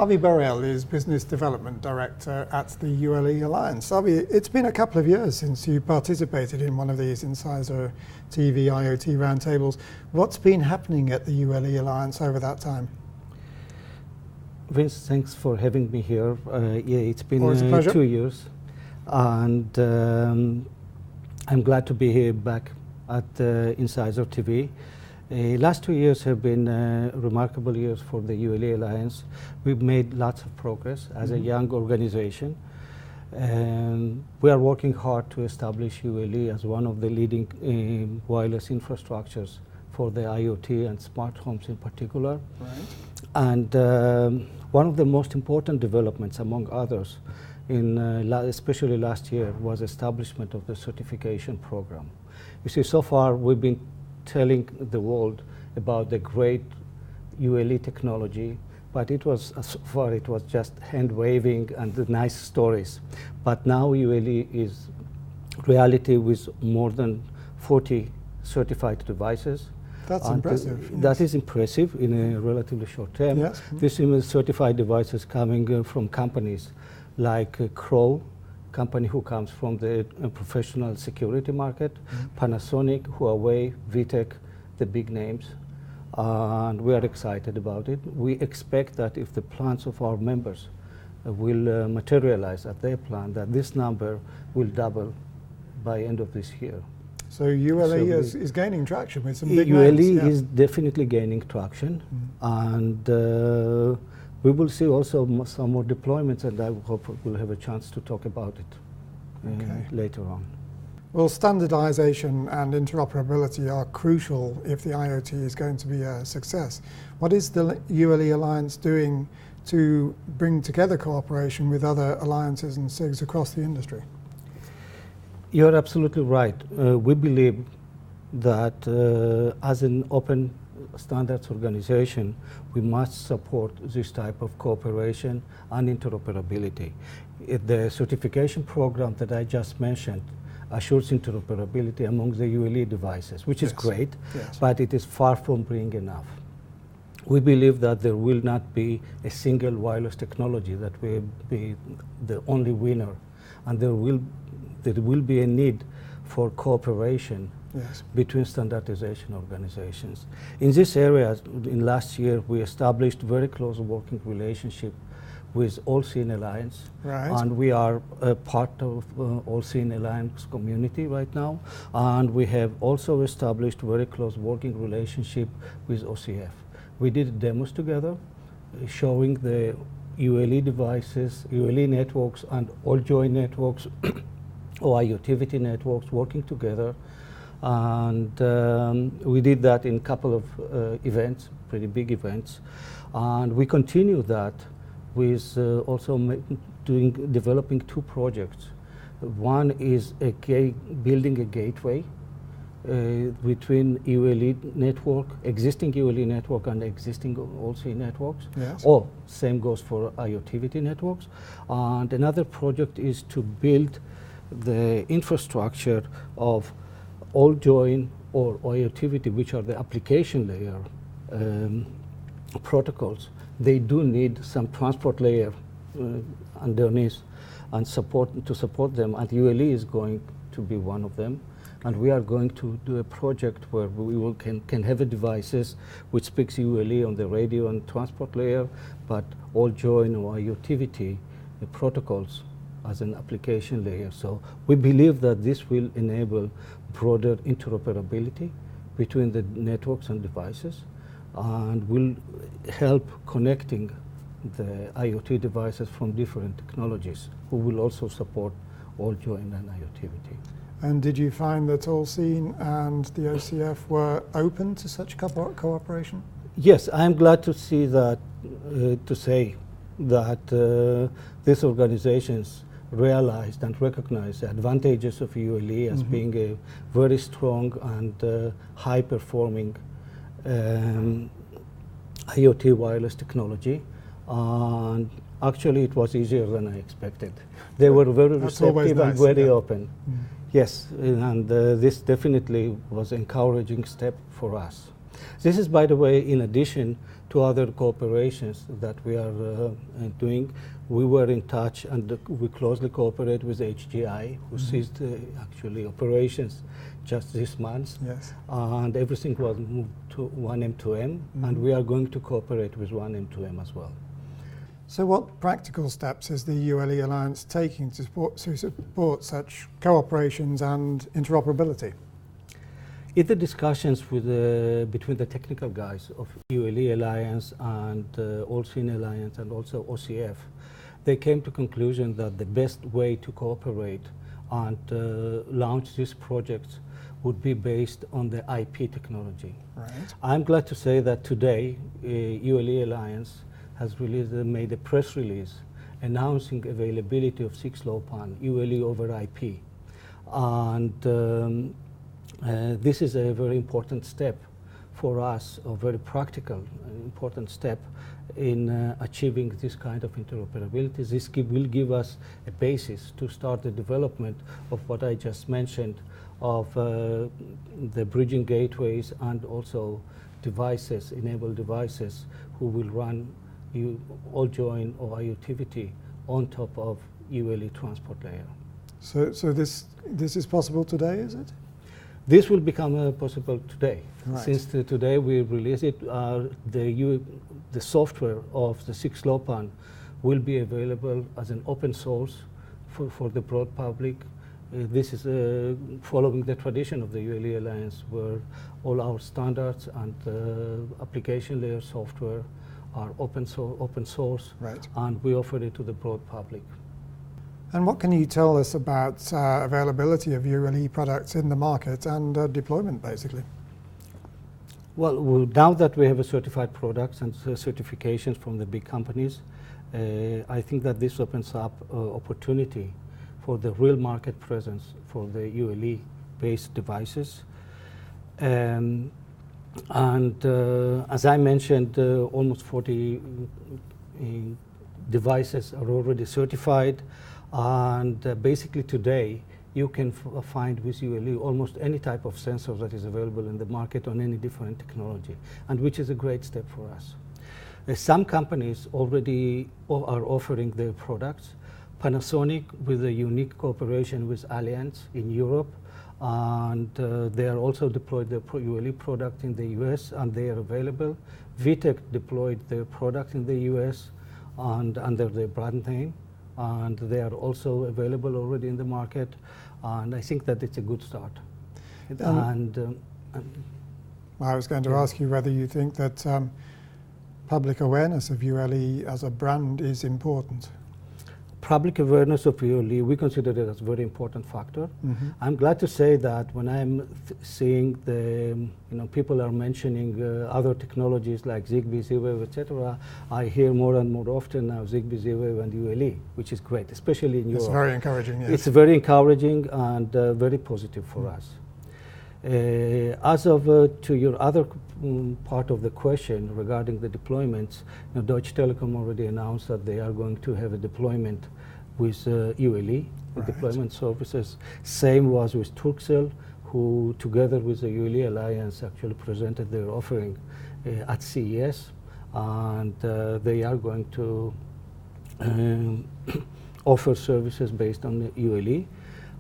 Avi Barel is Business Development Director at the ULE Alliance. Avi, it's been a couple of years since you participated in one of these Incisor TV IoT roundtables. What's been happening at the ULE Alliance over that time? Vince, thanks for having me here. Yeah, it's been Always a pleasure. 2 years, and I'm glad to be here back at Incisor TV. Last 2 years have been remarkable years for the ULE Alliance. We've made lots of progress as a young organization, and we are working hard to establish ULE as one of the leading wireless infrastructures for the IoT and smart homes in particular. Right. And one of the most important developments, among others, in especially last year, was establishment of the certification program. You see, so far we've been telling the world about the great ULE technology, but it was, so far it was just hand waving and the nice stories. But now ULE is reality with more than 40 certified devices. That's impressive. Yes. That is impressive in a relatively short time. Yes. This is certified devices coming from companies like Crow, company who comes from the professional security market, Panasonic, Huawei, VTech, the big names, and we are excited about it. We expect that if the plans of our members will materialize at their plan, that this number will double by end of this year. So ULE is gaining traction with some big ULE names. Yeah. is definitely gaining traction, and we will see also some more deployments, and I hope we'll have a chance to talk about it later on. Well, standardization and interoperability are crucial if the IoT is going to be a success. What is the ULE Alliance doing to bring together cooperation with other alliances and SIGs across the industry? You're absolutely right. We believe that as an open standards organization, we must support this type of cooperation and interoperability. The certification program that I just mentioned assures interoperability among the ULE devices, which is great, but it is far from being enough. We believe that there will not be a single wireless technology that will be the only winner, and there will be a need for cooperation between standardization organizations. In this area, in last year, we established very close working relationship with All Scene Alliance, and we are a part of All Scene Alliance community right now, and we have also established very close working relationship with OCF. We did demos together, showing the ULE devices, ULE networks, and all joint networks, or IoT networks working together, and we did that in a couple of events, pretty big events, and we continue that with also developing 2 projects. One is building a gateway between ULE network, existing ULE network and existing OLC networks. Or same goes for IoT networks. And another project is to build the infrastructure of all join or IoT, which are the application layer protocols. They do need some transport layer underneath and to support them, and ULE is going to be one of them. And we are going to do a project where we can have devices which speaks ULE on the radio and transport layer, but all join or IoT protocols as an application layer. So we believe that this will enable broader interoperability between the networks and devices, and will help connecting the IoT devices from different technologies, who will also support all join and IoT. And did you find that All Scene and the OCF were open to such cooperation? Yes, I'm glad to see that, to say that these organizations realized and recognized the advantages of ULE as being a very strong and high-performing IoT wireless technology. And actually, it was easier than I expected. They were very receptive and very open. Yes, and this definitely was an encouraging step for us. This is, by the way, in addition to other cooperations that we are doing. We were in touch and we closely cooperate with HGI, who ceased actually operations just this month. Yes. And everything was moved to 1M2M, and we are going to cooperate with 1M2M as well. So what practical steps is the ULE Alliance taking to support such cooperations and interoperability? In the discussions with between the technical guys of ULE Alliance and Allsyn Alliance and also OCF, they came to conclusion that the best way to cooperate and launch these projects would be based on the IP technology. Right. I'm glad to say that today ULE Alliance has made a press release announcing availability of 6LoWPAN ULE over IP. And this is a very important step for us, a very practical, important step in achieving this kind of interoperability. This will give us a basis to start the development of what I just mentioned, of the bridging gateways and also devices, enabled devices, who will run all join or IoTivity on top of ULE transport layer. So this is possible today, is it? This will become possible today. Right. Since today we release it, the software of the 6LoWPAN will be available as an open source for the broad public. This is following the tradition of the ULE Alliance, where all our standards and application layer software are open source, right, and we offer it to the broad public. And what can you tell us about availability of ULE products in the market and deployment, basically? Well, now that we have certified products and certifications from the big companies, I think that this opens up opportunity for the real market presence for the ULE-based devices. And as I mentioned, almost 40 devices are already certified. And basically today, you can find with ULE almost any type of sensor that is available in the market on any different technology, and which is a great step for us. Some companies already are offering their products. Panasonic, with a unique cooperation with Allianz in Europe, and they are also deployed their ULE product in the US, and they are available. VTech deployed their product in the US and under their brand name, and they are also available already in the market, and I think that it's a good start. I was going to ask you whether you think that public awareness of ULE as a brand is important. Public awareness of ULE, we consider it as a very important factor. I'm glad to say that when I'm seeing people are mentioning other technologies like Zigbee, Z-Wave, etc., I hear more and more often now Zigbee, Z-Wave, and ULE, which is great, especially in Europe. It's very encouraging, yes. It's very encouraging and very positive for us. As of to your other part of the question regarding the deployments, Deutsche Telekom already announced that they are going to have a deployment with ULE, right, deployment services. Same was with Turkcell, who together with the ULE Alliance actually presented their offering at CES, and they are going to offer services based on the ULE.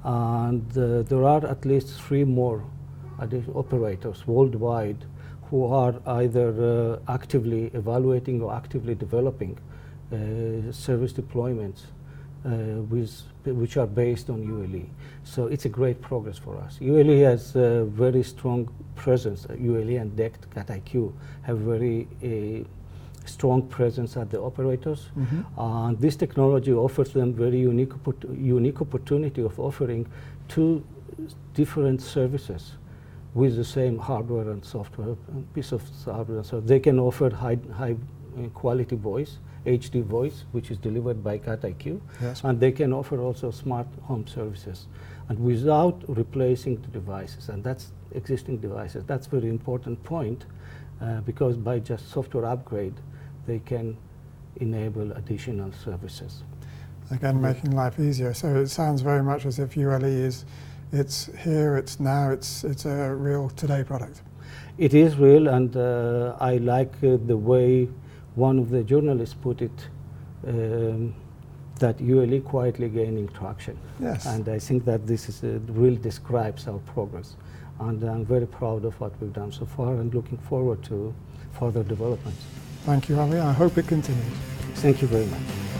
And there are at least 3 more operators worldwide who are either actively evaluating or actively developing service deployments which are based on ULE. So it's a great progress for us. ULE has a very strong presence. ULE and DECT, CAT-IQ have very strong presence at the operators. And this technology offers them very unique opportunity of offering 2 different services with the same hardware and software, piece of hardware. So they can offer high quality voice, HD voice, which is delivered by CAT-IQ, yes, and they can offer also smart home services, and without replacing the devices, and that's existing devices. That's a very important point, because by just software upgrade, they can enable additional services. Again, making life easier. So it sounds very much as if ULE is, it's here, it's now, it's a real today product. It is real, and I like the way one of the journalists put it, that ULE quietly gaining traction. Yes. And I think that this is, really describes our progress. And I'm very proud of what we've done so far and looking forward to further developments. Thank you, Ali. I hope it continues. Thank you very much.